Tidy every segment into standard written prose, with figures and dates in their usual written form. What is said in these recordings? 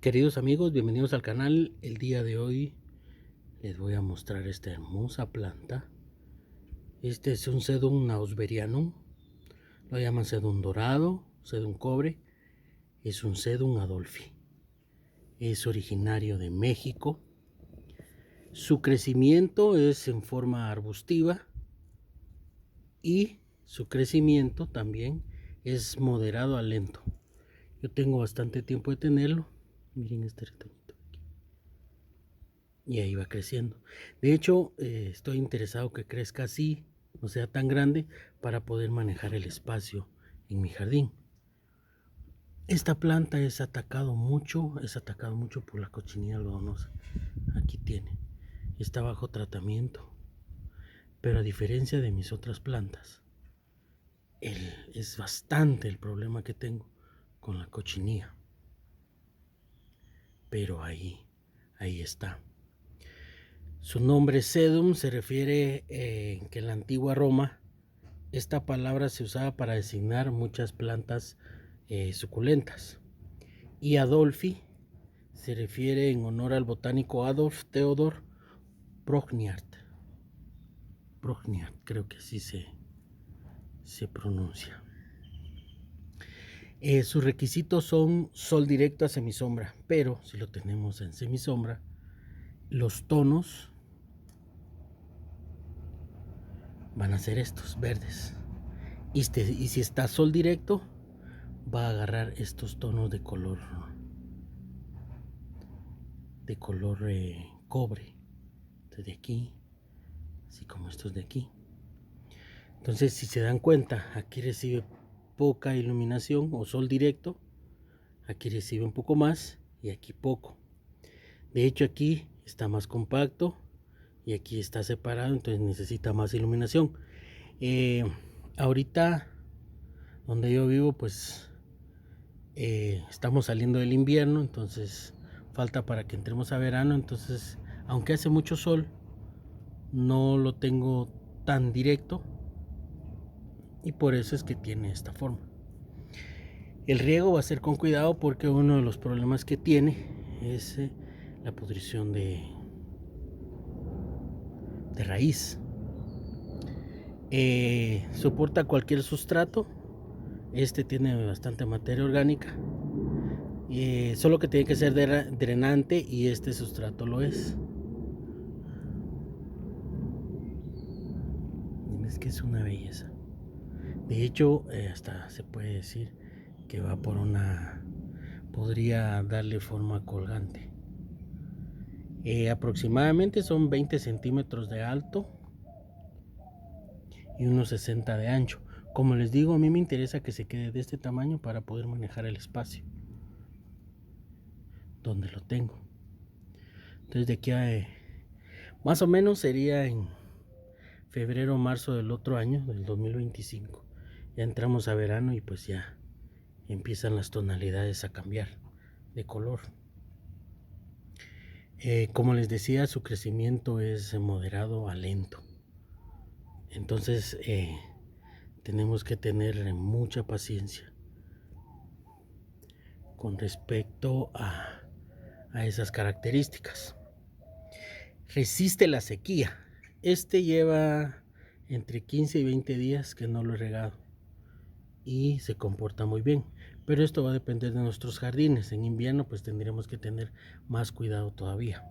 Queridos amigos, bienvenidos al canal. El día de hoy les voy a mostrar esta hermosa planta. Este es un Sedum nausberianum, lo llaman Sedum dorado, Sedum cobre. Es un Sedum adolphi. Es originario de México. Su crecimiento es en forma arbustiva y su crecimiento también es moderado a lento. Yo tengo bastante tiempo de tenerlo. Miren este retoñito aquí. Y ahí va creciendo. De hecho, estoy interesado que crezca así, no sea tan grande, para poder manejar el espacio en mi jardín. Esta planta es atacado mucho por la cochinilla algodonosa. Aquí tiene, está bajo tratamiento, pero a diferencia de mis otras plantas, es bastante el problema que tengo con la cochinilla. Pero ahí está. Su nombre Sedum se refiere que en la antigua Roma esta palabra se usaba para designar muchas plantas suculentas. Y Adolphi se refiere en honor al botánico Adolf Theodor Brongniart. Brongniart, creo que así se pronuncia. Sus requisitos son sol directo a semisombra, pero si lo tenemos en semisombra, los tonos van a ser estos, verdes. Y si está sol directo, va a agarrar estos tonos de color cobre, desde aquí, así como estos de aquí. Entonces, si se dan cuenta, aquí recibe poca iluminación o sol directo, aquí recibe un poco más y aquí poco. De hecho, aquí está más compacto y aquí está separado, entonces necesita más iluminación. Ahorita donde yo vivo, pues estamos saliendo del invierno, entonces falta para que entremos a verano. Entonces, aunque hace mucho sol, no lo tengo tan directo y por eso es que tiene esta forma. El riego va a ser con cuidado porque uno de los problemas que tiene es la pudrición de raíz. Soporta cualquier sustrato. Este tiene bastante materia orgánica. Solo que tiene que ser drenante y este sustrato lo es. Es que es una belleza. De hecho, hasta se puede decir que va por podría darle forma colgante. Aproximadamente son 20 centímetros de alto y unos 60 de ancho. Como les digo, a mí me interesa que se quede de este tamaño para poder manejar el espacio donde lo tengo. Entonces de aquí a más o menos sería en febrero o marzo del otro año, del 2025. Ya entramos a verano y pues ya empiezan las tonalidades a cambiar de color. Como les decía, su crecimiento es moderado a lento. Entonces tenemos que tener mucha paciencia con respecto a esas características. Resiste la sequía. Este lleva entre 15 y 20 días que no lo he regado y se comporta muy bien, pero esto va a depender de nuestros jardines. En invierno pues tendremos que tener más cuidado todavía.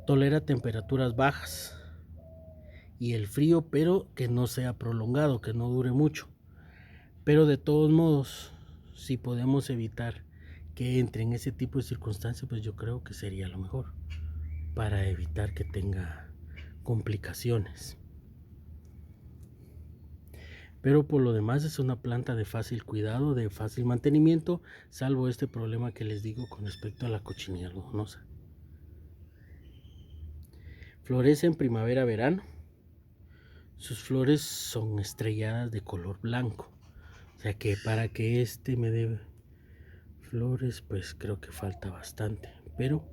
Tolera temperaturas bajas y el frío, pero que no sea prolongado, que no dure mucho. Pero de todos modos, si podemos evitar que entre en ese tipo de circunstancias, pues yo creo que sería lo mejor para evitar que tenga complicaciones. Pero por lo demás es una planta de fácil cuidado, de fácil mantenimiento, salvo este problema que les digo con respecto a la cochinilla algodonosa. Florece en primavera-verano. Sus flores son estrelladas de color blanco. O sea que para que este me dé flores, pues creo que falta bastante. Pero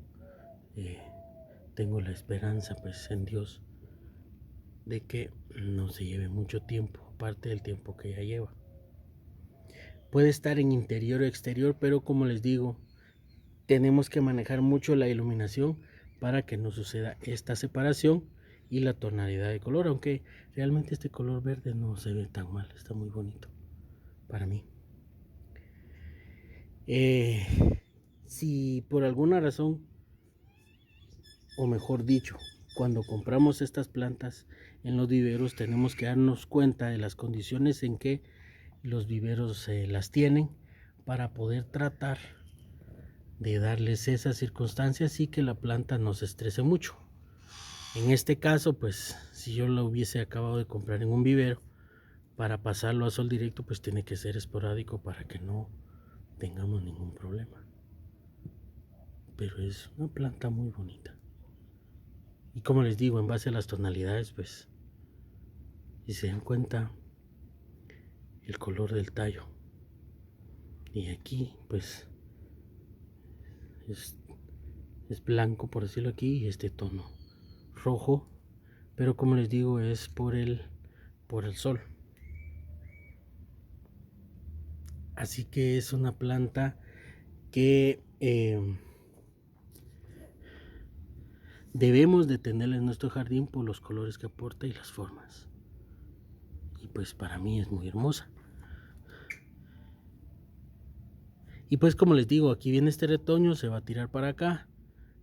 tengo la esperanza pues en Dios de que no se lleve mucho tiempo, aparte del tiempo que ya lleva. Puede estar en interior o exterior, pero como les digo, tenemos que manejar mucho la iluminación para que no suceda esta separación y la tonalidad de color, aunque realmente este color verde no se ve tan mal, está muy bonito para mí. Si por alguna razón, o mejor dicho, cuando compramos estas plantas en los viveros, tenemos que darnos cuenta de las condiciones en que los viveros las tienen para poder tratar de darles esas circunstancias y que la planta no se estrese mucho. En este caso, pues si yo la hubiese acabado de comprar en un vivero, para pasarlo a sol directo pues tiene que ser esporádico para que no tengamos ningún problema. Pero es una planta muy bonita. Y como les digo, en base a las tonalidades, pues si se dan cuenta, el color del tallo. Y aquí pues es blanco, por decirlo aquí, y este tono rojo, pero como les digo, es por el sol. Así que es una planta que debemos de tenerla en nuestro jardín por los colores que aporta y las formas. Y pues para mí es muy hermosa. Y pues como les digo, aquí viene este retoño, se va a tirar para acá.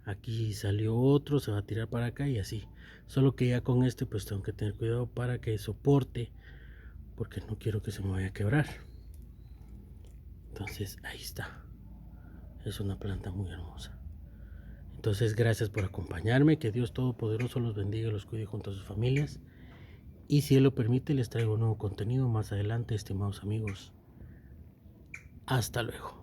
Aquí salió otro, se va a tirar para acá y así. Solo que ya con este pues tengo que tener cuidado para que soporte, porque no quiero que se me vaya a quebrar. Entonces ahí está. Es una planta muy hermosa. Entonces gracias por acompañarme. Que Dios Todopoderoso los bendiga y los cuide junto a sus familias. Y si Él lo permite, les traigo nuevo contenido más adelante, estimados amigos. Hasta luego.